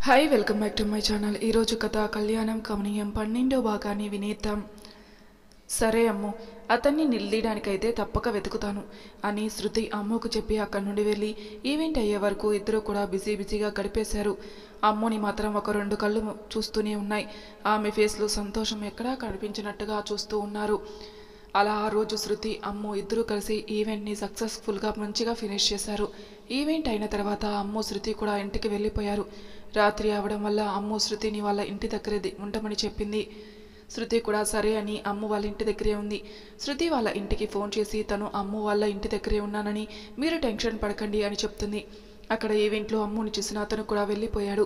Hi welcome back to my channel. ఈరోజు కథ కళ్యాణం కమనీయం 12వ భాగాన్ని వినేద్దాం. సరే అమ్ము, అతన్ని నిలదీయడానికైతే తప్పక వెతుకుతాను అని శృతి అమ్ముకు చెప్పి అక్కడి నుండి వెళ్ళి ఈవెంట్ అయ్యే వరకు ఇద్దరు కూడా బిజీగా గడిపేశారు. అమ్ముని మాత్రం ఒక 2 కళ్ళు చూస్తూనే ఉన్నాయి. ఆమె ఫేస్లో సంతోషం ఎక్కడా కనిపించినట్టుగా చూస్తూ ఉన్నారు. అలా ఆ రోజు శృతి అమ్ము ఇద్దరూ కలిసి ఈవెంట్ని సక్సెస్ఫుల్గా మంచిగా ఫినిష్ చేశారు. ఈవెంట్ అయిన తర్వాత అమ్ము శృతి కూడా ఇంటికి వెళ్ళిపోయారు. రాత్రి అవడం వల్ల అమ్ము శృతిని వాళ్ళ ఇంటి దగ్గరే ఉండమని చెప్పింది. శృతి కూడా సరే అని అమ్ము వాళ్ళ ఇంటి దగ్గరే ఉంది. శృతి వాళ్ళ ఇంటికి ఫోన్ చేసి తను అమ్ము వాళ్ళ ఇంటి దగ్గరే ఉన్నానని, మీరు టెన్షన్ పడకండి అని చెప్తుంది. అక్కడ ఈవెంట్లో అమ్ముని చూసిన అతను కూడా వెళ్ళిపోయాడు.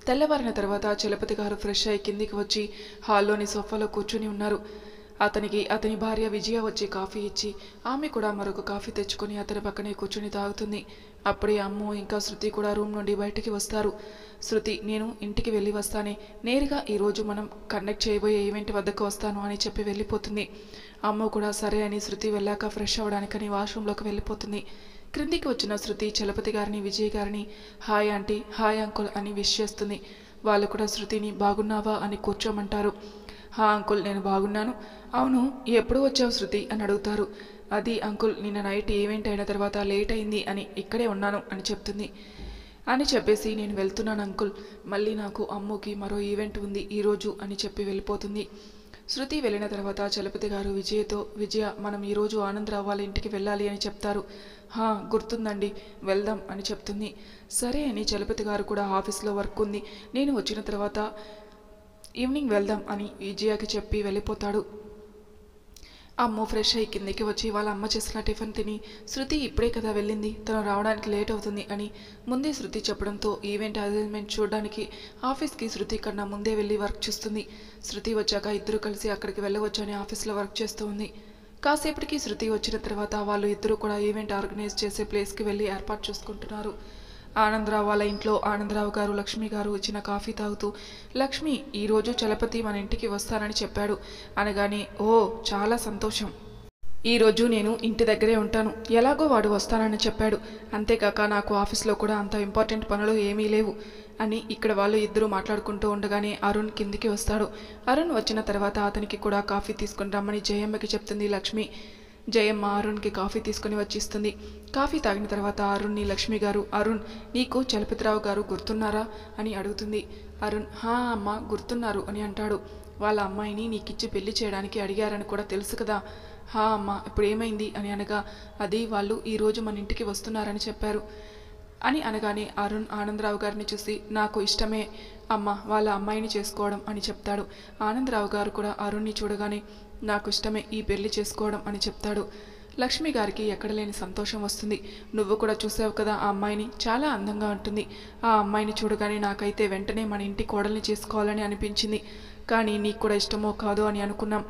తెల్లవారిన తర్వాత చలపతి గారు ఫ్రెష్ అయి కిందికి వచ్చి హాల్లోని సోఫాలో కూర్చుని ఉన్నారు. అతనికి అతని భార్య విజయ వచ్చి కాఫీ ఇచ్చి ఆమె కూడా మరొక కాఫీ తెచ్చుకొని అతని పక్కనే కూర్చుని తాగుతుంది. అప్పుడే అమ్ము ఇంకా శృతి కూడా రూమ్ నుండి బయటికి వస్తారు. శృతి, నేను ఇంటికి వెళ్ళి వస్తానే, నేరుగా ఈరోజు మనం కండక్ట్ చేయబోయే ఈవెంట్ వద్దకు వస్తాను అని చెప్పి వెళ్ళిపోతుంది. అమ్ము కూడా సరే అని శృతి వెళ్ళాక ఫ్రెష్ అవ్వడానికని వాష్రూమ్లోకి వెళ్ళిపోతుంది. క్రిందికి వచ్చిన శృతి చలపతి గారిని, విజయ్ గారిని హాయ్ ఆంటీ, హాయ్ అంకుల్ అని విష్ చేస్తుంది. వాళ్ళు కూడా శృతిని బాగున్నావా అని కూర్చోమంటారు. హా అంకుల్, నేను బాగున్నాను. అవును, ఎప్పుడు వచ్చావు శృతి అని అడుగుతారు. అది అంకుల్, నిన్న నైట్ ఈవెంట్ అయిన తర్వాత లేట్ అయింది అని ఇక్కడే ఉన్నాను అని చెప్తుంది. అని చెప్పేసి నేను వెళ్తున్నాను అంకుల్, మళ్ళీ నాకు అమ్ముకి మరో ఈవెంట్ ఉంది ఈరోజు అని చెప్పి వెళ్ళిపోతుంది. శృతి వెళ్ళిన తర్వాత చలపతి గారు విజయతో, విజయ మనం ఈరోజు ఆనందరావు వాళ్ళ ఇంటికి వెళ్ళాలి అని చెప్తారు. హా గుర్తుందండి, వెళ్దాం అని చెప్తుంది. సరే అని చలపతి గారు కూడా ఆఫీస్లో వర్క్ ఉంది, నేను వచ్చిన తర్వాత ఈవినింగ్ వెళ్దాం అని విజయకి చెప్పి వెళ్ళిపోతాడు. అమ్ము ఫ్రెష్ అయ్యి కిందికి వచ్చి వాళ్ళ అమ్మ చేసిన టిఫిన్ తిని, శృతి ఇప్పుడే కదా వెళ్ళింది, తను రావడానికి లేట్ అవుతుంది అని ముందే శృతి చెప్పడంతో ఈవెంట్ అరేంజ్మెంట్ చూడడానికి ఆఫీస్కి శృతి కన్నా ముందే వెళ్ళి వర్క్ చూస్తుంది. శృతి వచ్చాక ఇద్దరు కలిసి అక్కడికి వెళ్ళవచ్చు అని ఆఫీస్లో వర్క్ చేస్తూ ఉంది. కాసేపటికి శృతి వచ్చిన తర్వాత వాళ్ళు ఇద్దరు కూడా ఈవెంట్ ఆర్గనైజ్ చేసే ప్లేస్కి వెళ్ళి ఏర్పాటు చూసుకుంటున్నారు. ఆనందరావు వాళ్ళ ఇంట్లో ఆనందరావు గారు లక్ష్మి గారు ఇచ్చిన కాఫీ తాగుతూ, లక్ష్మి ఈరోజు చలపతి మన ఇంటికి వస్తానని చెప్పాడు అనగానే, ఓ చాలా సంతోషం, ఈరోజు నేను ఇంటి దగ్గరే ఉంటాను, ఎలాగో వాడు వస్తానని చెప్పాడు, అంతేకాక నాకు ఆఫీస్లో కూడా అంత ఇంపార్టెంట్ పనులు ఏమీ లేవు అని ఇక్కడ వాళ్ళు ఇద్దరు మాట్లాడుకుంటూ ఉండగానే అరుణ్ కిందికి వస్తాడు. అరుణ్ వచ్చిన తర్వాత అతనికి కూడా కాఫీ తీసుకుని రమ్మని జయమ్మకి చెప్తుంది లక్ష్మి. జయమ్మ అరుణ్కి కాఫీ తీసుకుని వచ్చిస్తుంది. కాఫీ తాగిన తర్వాత అరుణ్ని లక్ష్మి గారు, అరుణ్ నీకు చలపతిరావు గారు గుర్తున్నారా అని అడుగుతుంది. అరుణ్ హా అమ్మ గుర్తున్నారు అని అంటాడు. వాళ్ళ అమ్మాయిని నీకిచ్చి పెళ్లి చేయడానికి అడిగారని కూడా తెలుసు కదా. హా అమ్మ, ఇప్పుడు ఏమైంది అని అనగా, అది వాళ్ళు ఈరోజు మన ఇంటికి వస్తున్నారని చెప్పారు అని అనగానే అరుణ్ ఆనందరావు గారిని చూసి, నాకు ఇష్టమే అమ్మ వాళ్ళ అమ్మాయిని చేసుకోవడం అని చెప్తాడు. ఆనందరావు గారు కూడా అరుణ్ని చూడగానే, నాకు ఇష్టమే ఈ పెళ్లి చేసుకోవడం అని చెప్తాడు. లక్ష్మి గారికి ఎక్కడలేని సంతోషం వస్తుంది. నువ్వు కూడా చూసావు కదా ఆ అమ్మాయిని, చాలా అందంగా ఉంటుంది. ఆ అమ్మాయిని చూడగానే నాకైతే వెంటనే మన ఇంటి కోడల్ని చేసుకోవాలని అనిపించింది. కానీ నీకు కూడా ఇష్టమో కాదో అని అనుకున్నాం.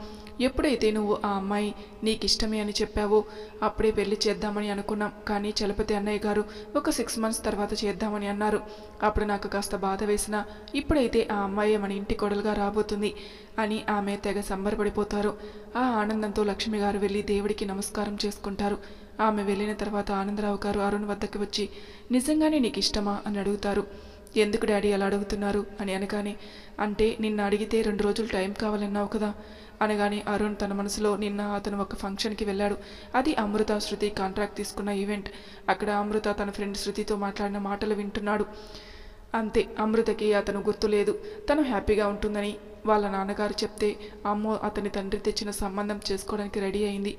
ఎప్పుడైతే నువ్వు ఆ అమ్మాయి నీకు ఇష్టమే అని చెప్పావో అప్పుడే పెళ్లి చేద్దామని అనుకున్నాం. కానీ చలపతి అన్నయ్య గారు ఒక 6 months తర్వాత చేద్దామని అన్నారు. అప్పుడు నాకు కాస్త బాధ వేసినా, ఇప్పుడైతే ఆ అమ్మాయి మన ఇంటి కోడలుగా రాబోతుంది అని ఆమె తెగ సంబరపడిపోతారు. ఆ ఆనందంతో లక్ష్మి గారు వెళ్ళి దేవుడికి నమస్కారం చేసుకుంటారు. ఆమె వెళ్ళిన తర్వాత ఆనందరావు గారు అరుణ్ వద్దకు వచ్చి, నిజంగానే నీకు ఇష్టమా అని అడుగుతారు. ఎందుకు డాడీ అలా అడుగుతున్నారు అని అనగానే, అంటే నిన్న అడిగితే 2 రోజులు టైం కావాలన్నావు కదా అనగానే అరుణ్ తన మనసులో, నిన్న అతను ఒక ఫంక్షన్కి వెళ్ళాడు, అది అమృత శృతి కాంట్రాక్ట్ తీసుకున్న ఈవెంట్. అక్కడ అమృత తన ఫ్రెండ్ శృతితో మాట్లాడిన మాటలు వింటున్నాడు. అంతే, అమృతకి అతను గుర్తులేదు. తను హ్యాపీగా ఉంటుందని వాళ్ళ నాన్నగారు చెప్తే అమ్మో అతని తండ్రి తెచ్చిన సంబంధం చేసుకోవడానికి రెడీ అయింది.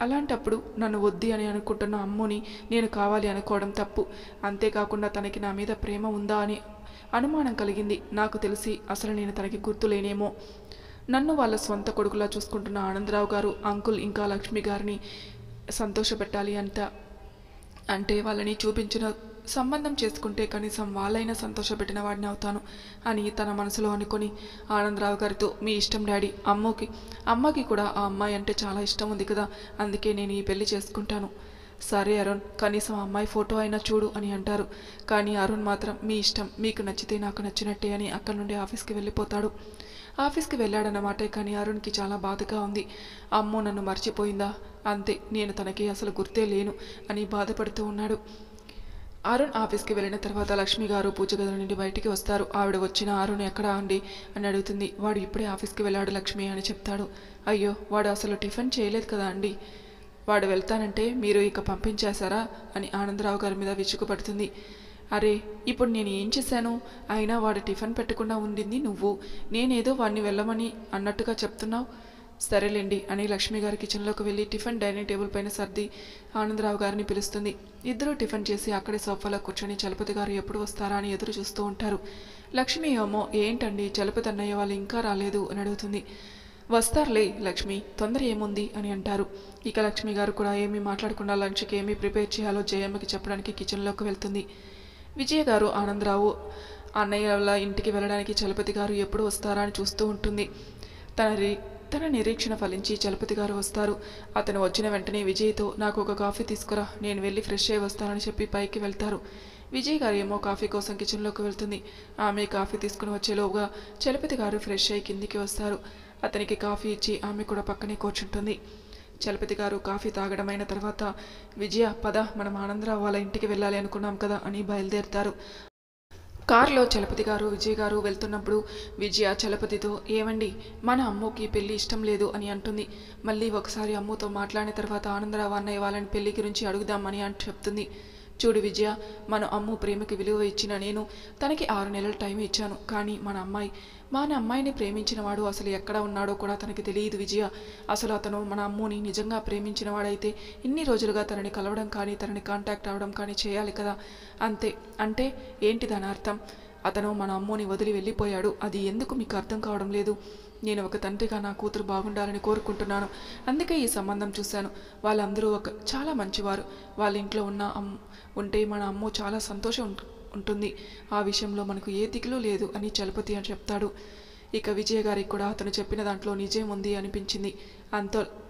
అలాంటప్పుడు నన్ను వద్ది అని అనుకుంటున్న అమ్ముని నేను కావాలి అనుకోవడం తప్పు. అంతేకాకుండా తనకి నా మీద ప్రేమ ఉందా అని అనుమానం కలిగింది. నాకు తెలిసి అసలు నేను తనకి గుర్తులేనేమో. నన్ను వాళ్ళ సొంత కొడుకులా చూసుకుంటున్న ఆనందరావు గారు అంకుల్ ఇంకా లక్ష్మి గారిని సంతోషపెట్టాలి అంటే వాళ్ళని చూపించిన సంబంధం చేసుకుంటే కనీసం వాళ్ళైనా సంతోషపెట్టిన వాడిని అవుతాను అని తన మనసులో అనుకొని ఆనందరావు గారితో, మీ ఇష్టం డాడీ, అమ్మకి కూడా ఆ అమ్మాయి అంటే చాలా ఇష్టం ఉంది కదా, అందుకే నేను ఈ పెళ్లి చేసుకుంటాను. సరే అరుణ్, కనీసం అమ్మాయి ఫోటో అయినా చూడు అని అంటారు. కానీ అరుణ్ మాత్రం, మీ ఇష్టం, మీకు నచ్చితే నాకు నచ్చినట్టే అని అక్కడి నుండి ఆఫీస్కి వెళ్ళిపోతాడు. ఆఫీస్కి వెళ్ళాడన్నమాటే కానీ అరుణ్కి చాలా బాధగా ఉంది. అమ్మో నన్ను మర్చిపోయిందా, అంతే, నేను తనకి అసలు గుర్తే లేను అని బాధపడుతూ ఉన్నాడు. అరుణ్ ఆఫీస్కి వెళ్ళిన తర్వాత లక్ష్మి గారు పూజ గది నుండి బయటికి వస్తారు. ఆవిడ వచ్చిన అరుణ్ ఎక్కడా అండి అని అడుగుతుంది. వాడు ఇప్పుడే ఆఫీస్కి వెళ్ళాడు లక్ష్మి అని చెప్తాడు. అయ్యో, వాడు అసలు టిఫిన్ చేయలేదు కదా అండి, వాడు వెళ్తానంటే మీరు ఇక పంపించేశారా అని ఆనందరావు గారి మీద విసుగుపడుతుంది. అరే, ఇప్పుడు నేను ఏం చేశాను? అయినా వాడు టిఫిన్ పెట్టకుండా ఉండింది నువ్వు, నేనేదో వాడిని వెళ్ళమని అన్నట్టుగా చెప్తున్నావు. సరేలేండి అని లక్ష్మి గారి కిచెన్లోకి వెళ్ళి టిఫిన్ డైనింగ్ టేబుల్ పైన సర్ది ఆనందరావు గారిని పిలుస్తుంది. ఇద్దరూ టిఫిన్ చేసి అక్కడే సోఫాలో కూర్చొని చలపతి గారు ఎప్పుడు వస్తారా అని ఎదురు చూస్తూ ఉంటారు. లక్ష్మి ఏమో ఏంటండి చలపతి అన్నయ్య వాళ్ళు ఇంకా రాలేదు అని అడుగుతుంది. వస్తారులే లక్ష్మి, తొందర ఏముంది అని అంటారు. ఇక లక్ష్మి గారు కూడా ఏమీ మాట్లాడకుండా లంచ్కి ఏమీ ప్రిపేర్ చేయాలో జయమ్మకి చెప్పడానికి కిచెన్లోకి వెళ్తుంది. విజయ గారు ఆనందరావు అన్నయ్య వాళ్ళ ఇంటికి వెళ్ళడానికి చలపతి గారు ఎప్పుడు వస్తారా అని చూస్తూ ఉంటుంది. తన నిరీక్షణ ఫలించి చలపతి గారు వస్తారు. అతను వచ్చిన వెంటనే విజయ్తో నాకు ఒక కాఫీ తీసుకురా, నేను వెళ్ళి ఫ్రెష్ అయ్యి వస్తానని చెప్పి పైకి వెళ్తారు. విజయ్ గారు ఏమో కాఫీ కోసం కిచెన్లోకి వెళ్తుంది. ఆమె కాఫీ తీసుకుని వచ్చేలోగా చలపతి గారు ఫ్రెష్ అయ్యి కిందికి వస్తారు. అతనికి కాఫీ ఇచ్చి ఆమె కూడా పక్కనే కూర్చుంటుంది. చలపతి గారు కాఫీ తాగడమైన తర్వాత విజయ, పద మనం ఆనందరావు వాళ్ళ ఇంటికి వెళ్ళాలి అనుకున్నాం కదా అని బయలుదేరుతారు. కారులో చలపతి గారు విజయ్ గారు వెళ్తున్నప్పుడు విజయ చలపతితో, ఏమండి మన అమ్మకి పెళ్లి ఇష్టం లేదు అని అంటుంది. మళ్ళీ ఒకసారి అమ్మతో మాట్లాడిన తర్వాత ఆనందరావు అన్నయ్య వాళ్ళని పెళ్లి గురించి అడుగుదామని చెప్తుంది. చూడు విజయ, మన అమ్ము ప్రేమకి విలువ ఇచ్చిన నేను తనకి 6 నెలల టైం ఇచ్చాను. కానీ మన అమ్మాయిని ప్రేమించిన వాడు అసలు ఎక్కడ ఉన్నాడో కూడా తనకి తెలియదు విజయ. అసలు అతను మన అమ్ముని నిజంగా ప్రేమించిన వాడైతే ఇన్ని రోజులుగా తనని కలవడం కానీ తనని కాంటాక్ట్ అవ్వడం కానీ చేయాలి కదా. అంతే అంటే ఏంటి దాని అర్థం? అతను మన అమ్ముని వదిలి వెళ్ళిపోయాడు. అది ఎందుకు మీకు అర్థం కావడం లేదు? నేను ఒక తండ్రిగా నా కూతురు బాగుండాలని కోరుకుంటున్నాను. అందుకే ఈ సంబంధం చూశాను. వాళ్ళందరూ చాలా మంచివారు. వాళ్ళ ఇంట్లో ఉంటే మన అమ్ము చాలా సంతోషం ఉంటుంది. ఆ విషయంలో మనకు ఏ దిగులు లేదు అని చలపతి అని చెప్తాడు. ఇక విజయ గారికి కూడా అతను చెప్పిన దాంట్లో నిజం ఉంది అనిపించింది.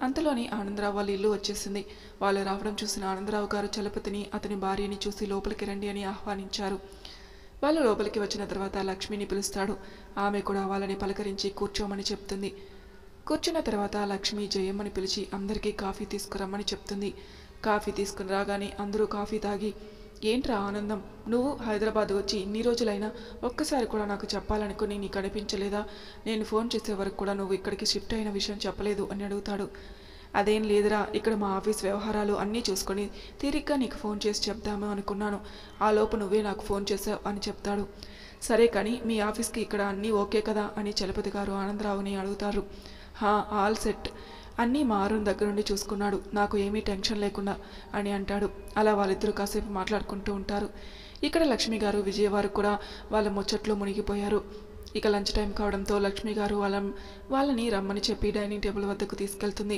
అంతలోని ఆనందరావు వాళ్ళ ఇల్లు వచ్చేసింది. వాళ్ళు రావడం చూసిన ఆనందరావు గారు చలపతిని అతని భార్యని చూసి లోపలికి రండి అని ఆహ్వానించారు. వాళ్ళు లోపలికి వచ్చిన తర్వాత లక్ష్మిని పిలుస్తాడు. ఆమె కూడా వాళ్ళని పలకరించి కూర్చోమని చెప్తుంది. కూర్చున్న తర్వాత లక్ష్మి జయమ్మని పిలిచి అందరికీ కాఫీ తీసుకురమ్మని చెప్తుంది. కాఫీ తీసుకుని రాగానే అందరూ కాఫీ తాగి, ఏంట్రా ఆనందం, నువ్వు హైదరాబాద్ వచ్చి ఇన్ని రోజులైనా ఒక్కసారి కూడా నాకు చెప్పాలనుకుని నీకు అనిపించలేదా? నేను ఫోన్ చేసే వరకు కూడా నువ్వు ఇక్కడికి షిఫ్ట్ అయిన విషయం చెప్పలేదు అని అడుగుతాడు. అదేం లేదురా, ఇక్కడ మా ఆఫీస్ వ్యవహారాలు అన్నీ చూసుకొని తీరిగ్గా నీకు ఫోన్ చేసి చెప్దాము అనుకున్నాను. ఆ లోపు నువ్వే నాకు ఫోన్ చేసావు అని చెప్తాడు. సరే కానీ మీ ఆఫీస్కి ఇక్కడ అన్నీ ఓకే కదా అని చలపతి గారు ఆనందరావుని అడుగుతారు. ఆల్ సెట్, అన్నీ మా అరుణ్ దగ్గర నుండి చూసుకున్నాడు, నాకు ఏమీ టెన్షన్ లేకుండా అని అంటాడు. అలా వాళ్ళిద్దరూ కాసేపు మాట్లాడుకుంటూ ఉంటారు. ఇక్కడ లక్ష్మి గారు విజయవారు కూడా వాళ్ళ ముచ్చట్లో మునిగిపోయారు. ఇక లంచ్ టైం కావడంతో లక్ష్మి గారు వాళ్ళని రమ్మని చెప్పి డైనింగ్ టేబుల్ వద్దకు తీసుకెళ్తుంది.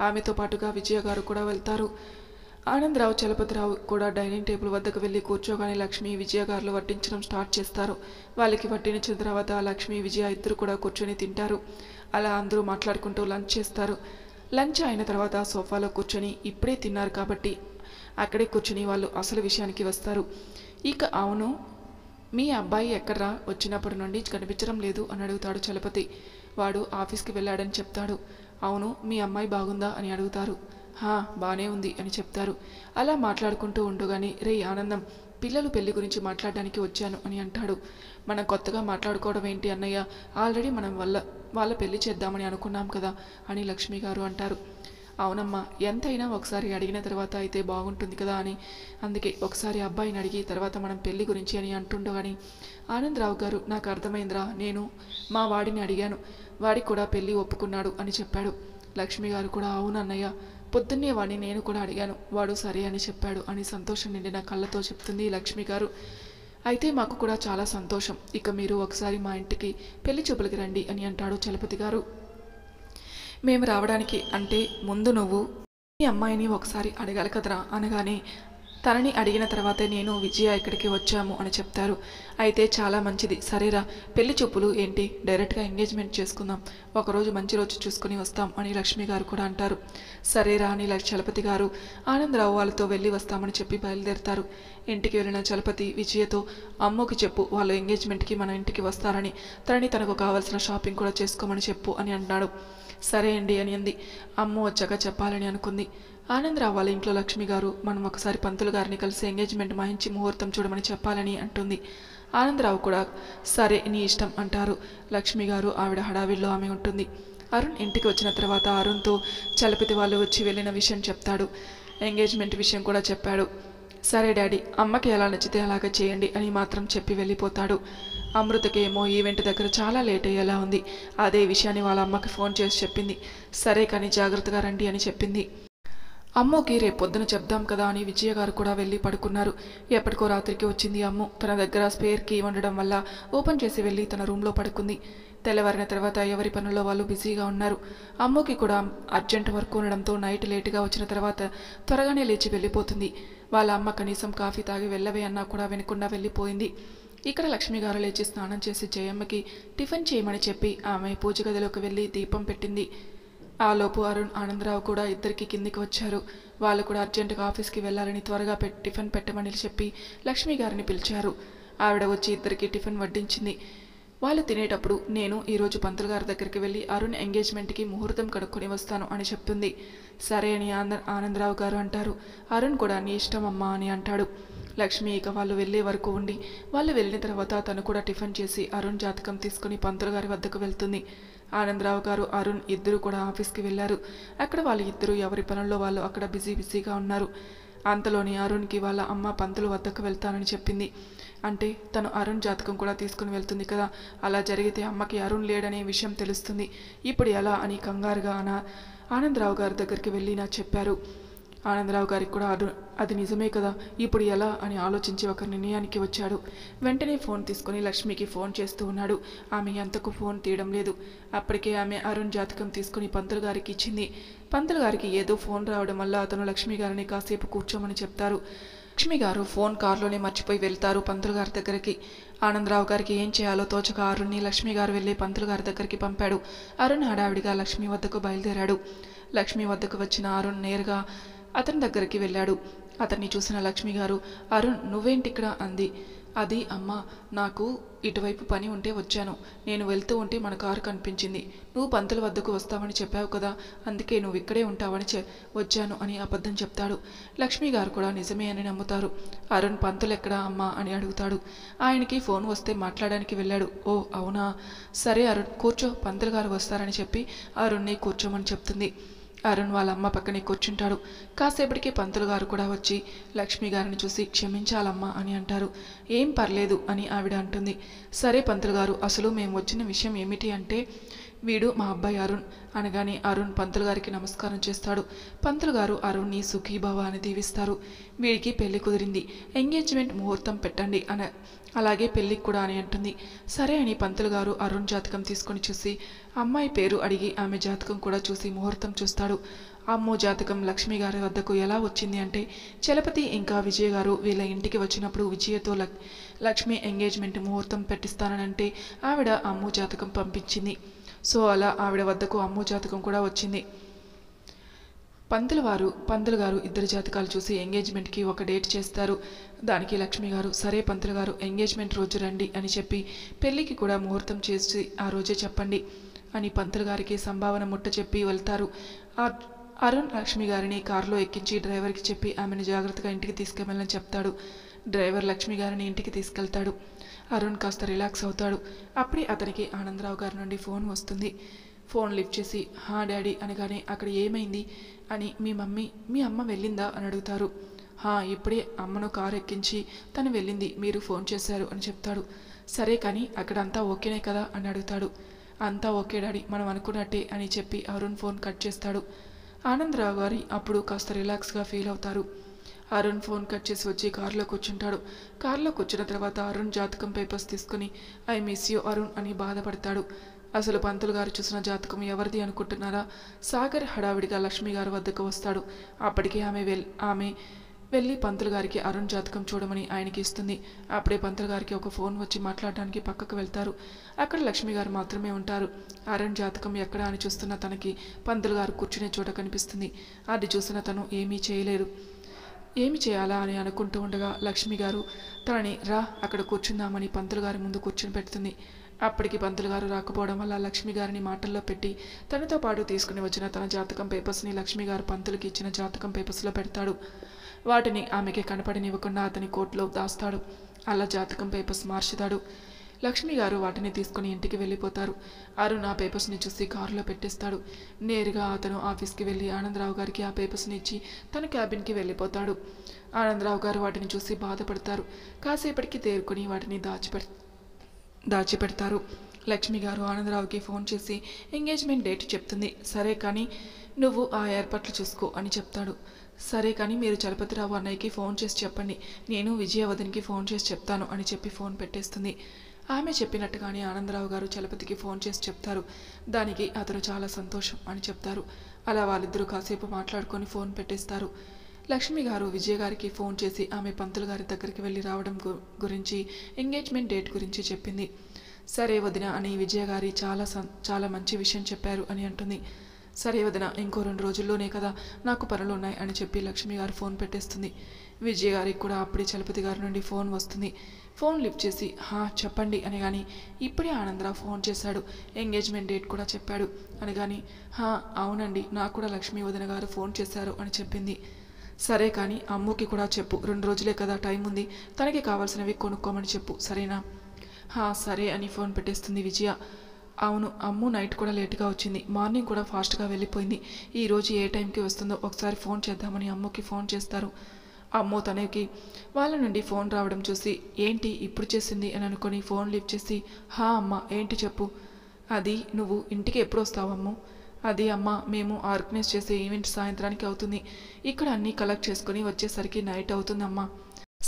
ఆమెతో పాటుగా విజయ గారు కూడా వెళ్తారు. ఆనందరావు చలపతిరావు కూడా డైనింగ్ టేబుల్ వద్దకు వెళ్ళి కూర్చోగానే లక్ష్మి విజయ గారులు వడ్డించడం స్టార్ట్ చేస్తారు. వాళ్ళకి వడ్డించిన తర్వాత లక్ష్మి విజయ ఇద్దరు కూడా కూర్చొని తింటారు. అలా అందరూ మాట్లాడుకుంటూ లంచ్ చేస్తారు. లంచ్ అయిన తర్వాత సోఫాలో కూర్చొని ఇప్పుడే తిన్నారు కాబట్టి అక్కడే కూర్చొని వాళ్ళు అసలు విషయానికి వస్తారు. ఇక అవును, మీ అబ్బాయి ఎక్కడ్రా, వచ్చినప్పటి నుండి కనిపించడం లేదు అని అడుగుతాడు చలపతి. వాడు ఆఫీస్కి వెళ్ళాడని చెప్తాడు. అవును, మీ అమ్మాయి బాగుందా అని అడుగుతారు. బానే ఉంది అని చెప్తారు. అలా మాట్లాడుకుంటూ ఉండగానే, రే ఆనందం, పిల్లలు పెళ్లి గురించి మాట్లాడడానికి వచ్చాను అని అంటాడు. మనం కొత్తగా మాట్లాడుకోవడం ఏంటి అన్నయ్య, ఆల్రెడీ మనం వాళ్ళ పెళ్లి చేద్దామని అనుకున్నాం కదా అని లక్ష్మి గారు అంటారు. అవునమ్మా, ఎంతైనా ఒకసారి అడిగిన తర్వాత అయితే బాగుంటుంది కదా అని, అందుకే ఒకసారి అబ్బాయిని అడిగి తర్వాత మనం పెళ్లి గురించి అని అంటుండగాని, ఆనందరావు గారు నాకు అర్థమైందిరా, నేను మా వాడిని అడిగాను, వాడికి కూడా పెళ్లి ఒప్పుకున్నాడు అని చెప్పాడు. లక్ష్మి గారు కూడా అవునన్నయ్య, పొద్దున్నే వాడిని నేను కూడా అడిగాను, వాడు సరే అని చెప్పాడు అని సంతోషం నిండిన కళ్ళతో చెప్తుంది లక్ష్మి గారు. అయితే మాకు కూడా చాలా సంతోషం, ఇక మీరు ఒకసారి మా ఇంటికి పెళ్లి చూపులకి రండి అని అంటాడు చలపతి గారు. మేము రావడానికి అంటే ముందు నువ్వు ఈ అమ్మాయిని ఒకసారి అడగాలి కదరా అనగానే, తనని అడిగిన తర్వాతే నేను విజయ ఇక్కడికి వచ్చాము అని చెప్తారు. అయితే చాలా మంచిది, సరేరా, పెళ్లి చూపులు ఏంటి, డైరెక్ట్గా ఎంగేజ్మెంట్ చేసుకుందాం, ఒకరోజు మంచి రోజు చూసుకుని వస్తాం అని లక్ష్మి గారు కూడా అంటారు. సరేరా అని చలపతి గారు ఆనందరావు వాళ్ళతో వెళ్ళి వస్తామని చెప్పి బయలుదేరుతారు. ఇంటికి వెళ్ళిన చలపతి విజయతో, అమ్మకి చెప్పు వాళ్ళు ఎంగేజ్మెంట్కి మన ఇంటికి వస్తారని, తనకు కావాల్సిన షాపింగ్ కూడా చేసుకోమని చెప్పు అని అన్నాడు. సరే అండి అని అంది. అమ్మ వచ్చాక చెప్పాలని అనుకుంది. ఆనందరావు వాళ్ళ ఇంట్లో లక్ష్మి గారు మనం ఒకసారి పంతులు గారిని కలిసి ఎంగేజ్మెంట్ మాయించి ముహూర్తం చూడమని చెప్పాలని అంటుంది. ఆనందరావు కూడా సరే నీ ఇష్టం అంటారు. లక్ష్మి గారు ఆవిడ హడావిడిలో ఆమె ఉంటుంది. అరుణ్ ఇంటికి వచ్చిన తర్వాత అరుణ్తో చలపతి వాళ్ళు వచ్చి వెళ్ళిన విషయం చెప్తాడు. ఎంగేజ్మెంట్ విషయం కూడా చెప్పాడు. సరే డాడీ, అమ్మకి ఎలా నచ్చితే అలాగే చేయండి అని మాత్రం చెప్పి వెళ్ళిపోతాడు. అమృతకేమో ఈవెంట్ దగ్గర చాలా లేట్ అయ్యేలా ఉంది. అదే విషయాన్ని వాళ్ళ అమ్మకి ఫోన్ చేసి చెప్పింది. సరే కానీ జాగ్రత్తగా రండి అని చెప్పింది. అమ్మోకి రేపు పొద్దున చెప్దాం కదా అని విజయ గారు కూడా వెళ్ళి పడుకున్నారు. ఎప్పటికో రాత్రికి వచ్చింది అమ్ము. తన దగ్గర స్పేర్ కీ ఉండడం వల్ల ఓపెన్ చేసి వెళ్ళి తన రూమ్లో పడుకుంది. తెల్లవారిన తర్వాత ఎవరి పనుల్లో వాళ్ళు బిజీగా ఉన్నారు. అమ్మోకి కూడా అర్జెంట్ వర్క్ ఉండడంతో నైట్ లేటుగా వచ్చిన తర్వాత త్వరగానే లేచి వెళ్ళిపోతుంది. వాళ్ళ అమ్మ కనీసం కాఫీ తాగి వెళ్ళవే అన్నా కూడా వినకుండా వెళ్ళిపోయింది. ఇక్కడ లక్ష్మి గారు లేచి స్నానం చేసి జయమ్మకి టిఫిన్ చేయమని చెప్పి ఆమె పూజ గదిలోకి వెళ్ళి దీపం పెట్టింది. ఆలోపు అరుణ్ ఆనందరావు కూడా ఇద్దరికి కిందికి వచ్చారు. వాళ్ళు కూడా అర్జెంటుగా ఆఫీస్కి వెళ్ళాలని త్వరగా టిఫిన్ పెట్టమని చెప్పి లక్ష్మి గారిని పిలిచారు. ఆవిడ వచ్చి ఇద్దరికి టిఫిన్ వడ్డించింది. వాళ్ళు తినేటప్పుడు నేను ఈరోజు పంతులు గారి దగ్గరికి వెళ్ళి అరుణ్ ఎంగేజ్మెంట్కి ముహూర్తం కడుక్కొని వస్తాను అని చెప్తుంది. సరే అని ఆనందరావు గారు అంటారు. అరుణ్ కూడా నీ ఇష్టం అమ్మా అని అంటాడు. లక్ష్మి ఇక వాళ్ళు వెళ్ళే వరకు ఉండి వాళ్ళు వెళ్ళిన తర్వాత తను కూడా టిఫిన్ చేసి అరుణ్ జాతకం తీసుకుని పంతులు గారి వద్దకు వెళ్తుంది. ఆనందరావు గారు అరుణ్ ఇద్దరు కూడా ఆఫీస్కి వెళ్ళారు. అక్కడ వాళ్ళు ఇద్దరు ఎవరి పనుల్లో వాళ్ళు అక్కడ బిజీగా ఉన్నారు. అంతలోని అరుణ్కి వాళ్ళ అమ్మ పంతులు వద్దకు వెళ్తానని చెప్పింది. అంటే తను అరుణ్ జాతకం కూడా తీసుకుని వెళ్తుంది కదా. అలా జరిగితే అమ్మకి అరుణ్ లేడనే విషయం తెలుస్తుంది. ఇప్పుడు ఎలా అని కంగారుగా ఆనందరావు గారి దగ్గరికి వెళ్ళి చెప్పారు. ఆనందరావు గారికి కూడా అది నిజమే కదా, ఇప్పుడు ఎలా అని ఆలోచించి ఒక నిర్ణయానికి వచ్చాడు. వెంటనే ఫోన్ తీసుకుని లక్ష్మికి ఫోన్ చేస్తూ ఉన్నాడు. ఆమె ఎంతకు ఫోన్ తీయడం లేదు. అప్పటికే ఆమె అరుణ్ జాతకం తీసుకుని పంతులు గారికి ఇచ్చింది. పంతులు గారికి ఏదో ఫోన్ రావడం వల్ల అతను లక్ష్మి గారిని కాసేపు కూర్చోమని చెప్తారు. లక్ష్మి గారు ఫోన్ కారులోనే మర్చిపోయి వెళ్తారు పంతులు గారి దగ్గరికి. ఆనందరావు గారికి ఏం చేయాలో తోచక అరుణ్ని లక్ష్మి గారు వెళ్ళి పంతులు గారి దగ్గరికి పంపాడు. అరుణ్ హడావిడిగా లక్ష్మి వద్దకు బయలుదేరాడు. లక్ష్మి వద్దకు వచ్చిన అరుణ్ నేరుగా అతని దగ్గరికి వెళ్ళాడు. అతన్ని చూసిన లక్ష్మి గారు, అరుణ్ నువ్వేంటిక్కడ అంది. అది అమ్మ, నాకు ఇటువైపు పని ఉంటే వచ్చాను. నేను వెళ్తూ ఉంటే మన కారు కనిపించింది. నువ్వు పంతుల వద్దకు వస్తావని చెప్పావు కదా, అందుకే నువ్వు ఇక్కడే ఉంటావని వచ్చాను అని అబద్ధం చెప్తాడు. లక్ష్మి గారు కూడా నిజమే అని నమ్ముతారు. అరుణ్ పంతులు ఎక్కడా అమ్మా అని అడుగుతాడు. ఆయనకి ఫోన్ వస్తే మాట్లాడడానికి వెళ్ళాడు. ఓ అవునా, సరే అరుణ్ కూర్చో, పంతులు గారు వస్తారని చెప్పి అరుణ్ని కూర్చోమని చెప్తుంది. అరుణ్ వాళ్ళ అమ్మ పక్కనే కూర్చుంటాడు. కాసేపటికి పంతులు గారు కూడా వచ్చి లక్ష్మి గారిని చూసి క్షమించాలమ్మా అని అంటారు. ఏం పర్లేదు అని ఆవిడ అంటుంది. సరే పంతులు గారు, అసలు మేము వచ్చిన విషయం ఏమిటి అంటే వీడు మా అబ్బాయి అరుణ్ అనగానే అరుణ్ పంతులు గారికి నమస్కారం చేస్తాడు. పంతులు గారు అరుణ్ని సుఖీభవ అని దీవిస్తారు. వీడికి పెళ్లి కుదిరింది, ఎంగేజ్మెంట్ ముహూర్తం పెట్టండి అలాగే పెళ్ళికి కూడా అని అంటుంది. సరే అని పంతులు గారు అరుణ్ జాతకం తీసుకొని చూసి అమ్మాయి పేరు అడిగి ఆమె జాతకం కూడా చూసి ముహూర్తం చూస్తాడు. అమ్మో జాతకం లక్ష్మి గారి వద్దకు ఎలా వచ్చింది అంటే చలపతి ఇంకా విజయ గారు వీళ్ళ ఇంటికి వచ్చినప్పుడు విజయతో లక్ష్మి ఎంగేజ్మెంట్ ముహూర్తం పెట్టిస్తానంటే ఆవిడ అమ్మో జాతకం పంపించింది. సో అలా ఆవిడ వద్దకు అమ్మో జాతకం కూడా వచ్చింది. పంతులు గారు ఇద్దరు జాతకాలు చూసి ఎంగేజ్మెంట్కి ఒక డేట్ చేస్తారు. దానికి లక్ష్మి గారు సరే పంతులు గారు ఎంగేజ్మెంట్ రోజు రండి అని చెప్పి పెళ్లికి కూడా ముహూర్తం చేసి ఆ రోజే చెప్పండి అని పంతులు గారికి సంభావన ముట్ట చెప్పి వెళ్తారు. అరుణ్ లక్ష్మి గారిని కారులో ఎక్కించి డ్రైవర్కి చెప్పి ఆమెను జాగ్రత్తగా ఇంటికి తీసుకెళ్ళమని చెప్తాడు. డ్రైవర్ లక్ష్మి గారిని ఇంటికి తీసుకెళ్తాడు. అరుణ్ కాస్త రిలాక్స్ అవుతాడు. అప్పుడే అతనికి ఆనందరావు గారి నుండి ఫోన్ వస్తుంది. ఫోన్ లిఫ్ట్ చేసి హా డాడీ అనగానే అక్కడ ఏమైంది అని మీ అమ్మ వెళ్ళిందా అని అడుగుతారు. హా ఇప్పుడే అమ్మను కారు ఎక్కించి తను వెళ్ళింది, మీరు ఫోన్ చేశారు అని చెప్తాడు. సరే కానీ అక్కడ అంతా ఓకేనే కదా అని అడుగుతాడు. అంతా ఓకే డాడీ, మనం అనుకున్నట్టే అని చెప్పి అరుణ్ ఫోన్ కట్ చేస్తాడు. ఆనందరావు గారి అప్పుడు కాస్త రిలాక్స్గా ఫీల్ అవుతారు. అరుణ్ ఫోన్ కట్ చేసి వచ్చి కారులో కూర్చుంటాడు. కారులో కూర్చున్న తర్వాత అరుణ్ జాతకం పేపర్స్ తీసుకుని ఐ మిస్ యూ అరుణ్ అని బాధపడతాడు. అసలు పంతులు గారు చూసిన జాతకం ఎవరిది అనుకుంటున్నారా? సాగర్ హడావిడిగా లక్ష్మి గారి వద్దకు వస్తాడు. అప్పటికే ఆమె వెళ్ళి పంతులు గారికి అరుణ్ జాతకం చూడమని ఆయనకి ఇస్తుంది. అప్పుడే పంతులు గారికి ఒక ఫోన్ వచ్చి మాట్లాడడానికి పక్కకు వెళ్తారు. అక్కడ లక్ష్మి గారు మాత్రమే ఉంటారు. అరుణ్ జాతకం ఎక్కడా అని చూస్తున్న తనకి పంతులు గారు కూర్చునే చోట కనిపిస్తుంది. అది చూసిన తను ఏమీ చేయలేరు. ఏమి చేయాలా అని అనుకుంటూ ఉండగా లక్ష్మి గారు తనని రా అక్కడ కూర్చుందామని పంతులు గారి ముందు కూర్చుని పెడుతుంది. అప్పటికి పంతులు గారు రాకపోవడం వల్ల లక్ష్మి గారిని మాటల్లో పెట్టి తనతో పాటు తీసుకుని వచ్చిన తన జాతకం పేపర్స్ని లక్ష్మి గారు పంతులకి ఇచ్చిన జాతకం పేపర్స్లో పెడతాడు. వాటిని ఆమెకి కనపడనివ్వకుండా అతని కోట్లో దాస్తాడు. అలా జాతకం పేపర్స్ మార్చుతాడు. లక్ష్మి గారు వాటిని తీసుకుని ఇంటికి వెళ్ళిపోతారు. అరుణ్ ఆ పేపర్స్ని చూసి కారులో పెట్టేస్తాడు. నేరుగా అతను ఆఫీస్కి వెళ్ళి ఆనందరావు గారికి ఆ పేపర్స్ని ఇచ్చి తన క్యాబిన్కి వెళ్ళిపోతాడు. ఆనందరావు గారు వాటిని చూసి బాధపడతారు. కాసేపటికి తేరుకొని వాటిని దాచిపెడతారు. లక్ష్మి గారు ఆనందరావుకి ఫోన్ చేసి ఎంగేజ్మెంట్ డేట్ చెప్తుంది. సరే కానీ నువ్వు ఆ ఏర్పాట్లు చూసుకో అని చెప్తాడు. సరే కానీ మీరు చలపతిరావు అన్నయ్యకి ఫోన్ చేసి చెప్పండి, నేను విజయవదనికి ఫోన్ చేసి చెప్తాను అని చెప్పి ఫోన్ పెట్టేస్తుంది. ఆమె చెప్పినట్టుగానే ఆనందరావు గారు చలపతికి ఫోన్ చేసి చెప్తారు. దానికి అతను చాలా సంతోషం అని చెప్తారు. అలా వాళ్ళిద్దరూ కాసేపు మాట్లాడుకొని ఫోన్ పెట్టేస్తారు. లక్ష్మి గారు విజయ్ గారికి ఫోన్ చేసి ఆమె పంతులు గారి దగ్గరికి వెళ్ళి రావడం గురించి ఎంగేజ్మెంట్ డేట్ గురించి చెప్పింది. సరే వదిన అని విజయ్ గారి చాలా మంచి విషయం చెప్పారు అని అంటుంది. సరే వదిన, ఇంకో 2 రోజుల్లోనే కదా, నాకు పనులు ఉన్నాయి అని చెప్పి లక్ష్మి గారు ఫోన్ పెట్టేస్తుంది. విజయ్ గారికి కూడా అప్పుడే చలపతి గారి నుండి ఫోన్ వస్తుంది. ఫోన్ లిఫ్ట్ చేసి చెప్పండి అనగాని ఇప్పుడే ఆనందరావు ఫోన్ చేశాడు, ఎంగేజ్మెంట్ డేట్ కూడా చెప్పాడు అనగాని అవునండి, నాకు కూడా లక్ష్మీ వదిన గారు ఫోన్ చేశారు అని చెప్పింది. సరే కానీ అమ్ముకి కూడా చెప్పు, 2 రోజులే కదా టైం ఉంది, తనకి కావాల్సినవి కొనుక్కోమని చెప్పు, సరేనా? సరే అని ఫోన్ పెట్టేస్తుంది విజయ. అవును, అమ్ము నైట్ కూడా లేట్గా వచ్చింది, మార్నింగ్ కూడా ఫాస్ట్గా వెళ్ళిపోయింది. ఈరోజు ఏ టైంకి వస్తుందో ఒకసారి ఫోన్ చేద్దామని అమ్ముకి ఫోన్ చేస్తారు. అమ్ము తనకి వాళ్ళ నుండి ఫోన్ రావడం చూసి ఏంటి ఇప్పుడు చేసింది అని అనుకొని ఫోన్ లిఫ్ట్ చేసి అమ్మ ఏంటి చెప్పు. అది నువ్వు ఇంటికి ఎప్పుడు వస్తావు అమ్ము? అది అమ్మ, మేము ఆర్గనైజ్ చేసే ఈవెంట్ సాయంత్రానికి అవుతుంది, ఇక్కడ అన్నీ కలెక్ట్ చేసుకుని వచ్చేసరికి నైట్ అవుతుందమ్మా.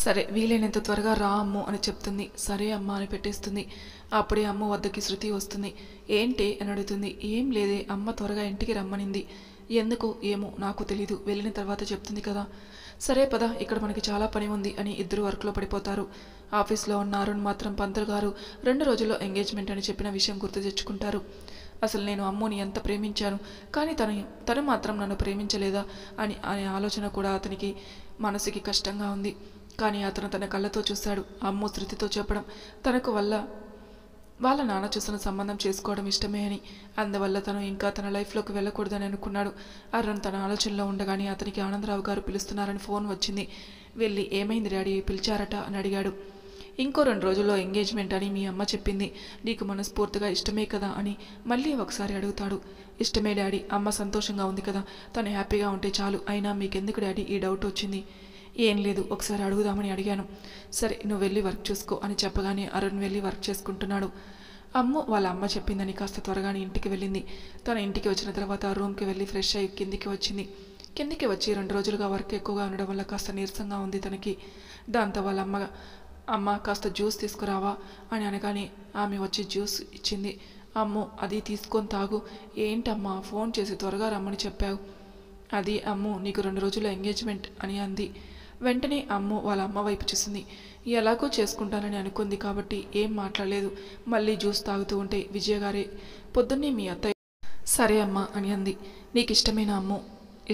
సరే వీలైనంత త్వరగా రా అమ్ము అని చెప్తుంది. సరే అమ్మ అని పెట్టేస్తుంది. అప్పుడే అమ్మ వద్దకి శృతి వస్తుంది. ఏంటి అని అడుగుతుంది. ఏం లేదే, అమ్మ త్వరగా ఇంటికి రమ్మనింది. ఎందుకు ఏమో నాకు తెలీదు, వెళ్ళిన తర్వాత చెప్తుంది కదా. సరే పద, ఇక్కడ మనకి చాలా పని ఉంది అని ఇద్దరు వర్క్లో పడిపోతారు. ఆఫీస్లో ఉన్న అరుణ్ మాత్రం పంతులు గారు 2 రోజుల్లో ఎంగేజ్మెంట్ అని చెప్పిన విషయం గుర్తు తెచ్చుకుంటారు. అసలు నేను అమ్ముని ఎంత ప్రేమించాను, కానీ తను మాత్రం నన్ను ప్రేమించలేదా అనే ఆలోచన కూడా అతనికి మనసుకి కష్టంగా ఉంది. కానీ అతను తన కళ్ళతో చూశాడు. అమ్ము శృతితో చెప్పడం తనకు వాళ్ళ నాన్న చూసిన సంబంధం చేసుకోవడం ఇష్టమే అని. అందువల్ల తను ఇంకా తన లైఫ్లోకి వెళ్ళకూడదని అనుకున్నాడు. అరుణ్ తన ఆలోచనలో ఉండగానే అతనికి ఆనందరావు గారు పిలుస్తున్నారని ఫోన్ వచ్చింది. వెళ్ళి ఏమైంది డాడీ, పిలిచారట అని అడిగాడు. ఇంకో 2 రోజుల్లో ఎంగేజ్మెంట్ అని మీ అమ్మ చెప్పింది, నీకు మనస్ఫూర్తిగా ఇష్టమే కదా అని మళ్ళీ ఒకసారి అడుగుతాడు. ఇష్టమే డాడీ, అమ్మ సంతోషంగా ఉంది కదా, తను హ్యాపీగా ఉంటే చాలు. అయినా మీకెందుకు డాడీ ఈ డౌట్ వచ్చింది? ఏం లేదు, ఒకసారి అడుగుదామని అడిగాను. సరే నువ్వు వెళ్ళి వర్క్ చూసుకో అని చెప్పగానే అరుణ్ వెళ్ళి వర్క్ చేసుకుంటున్నాడు. అమ్ము వాళ్ళ అమ్మ చెప్పిందని కాస్త త్వరగానే ఇంటికి వెళ్ళింది. తన ఇంటికి వచ్చిన తర్వాత రూమ్కి వెళ్ళి ఫ్రెష్ అయ్యి కిందికి వచ్చింది. కిందికి వచ్చి 2 రోజులుగా వర్క్ ఎక్కువగా ఉండడం వల్ల కాస్త నీరసంగా ఉంది తనకి. దాంతో వాళ్ళ అమ్మ కాస్త జ్యూస్ తీసుకురావా అని అనగానే ఆమె వచ్చి జ్యూస్ ఇచ్చింది. అమ్ము అది తీసుకొని తాగు. ఏంటమ్మా ఫోన్ చేసి త్వరగా రమ్మని చెప్పావు? అది అమ్ము, నీకు 2 రోజుల ఎంగేజ్మెంట్ అని అంది. వెంటనే అమ్ము వాళ్ళ అమ్మ వైపు చూసింది. ఎలాగో చేసుకుంటానని అనుకుంది కాబట్టి ఏం మాట్లాడలేదు. మళ్ళీ జ్యూస్ తాగుతూ ఉంటే విజయ గారే పొద్దున్నే మీ అత్తయ్య సరే అమ్మా అని అంది. నీకు ఇష్టమేనా అమ్ము?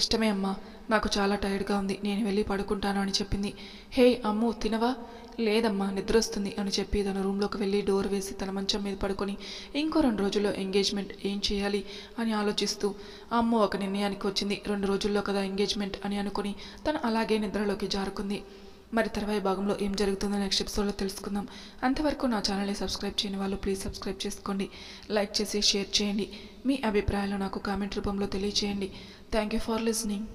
ఇష్టమే అమ్మా, నాకు చాలా టైర్డ్గా ఉంది, నేను వెళ్ళి పడుకుంటాను అని చెప్పింది. హే అమ్ము తినవా? లేదమ్మా నిద్ర వస్తుంది అని చెప్పి తన రూమ్లోకి వెళ్ళి డోర్ వేసి తన మంచం మీద పడుకొని ఇంకో 2 రోజుల్లో ఎంగేజ్మెంట్, ఏం చేయాలి అని ఆలోచిస్తూ అమ్ము ఒక నిర్ణయానికి వచ్చింది. 2 రోజుల్లో కదా ఎంగేజ్మెంట్ అని అనుకుని తను అలాగే నిద్రలోకి జారుకుంది. మరి తర్వాయి భాగంలో ఏం జరుగుతుందో నెక్స్ట్ ఎపిసోడ్లో తెలుసుకుందాం. అంతవరకు నా ఛానల్ని సబ్స్క్రైబ్ చేయని వాళ్ళు ప్లీజ్ సబ్స్క్రైబ్ చేసుకోండి, లైక్ చేసి షేర్ చేయండి. మీ అభిప్రాయాలు నాకు కామెంట్ రూపంలో తెలియచేయండి. Thank you for listening.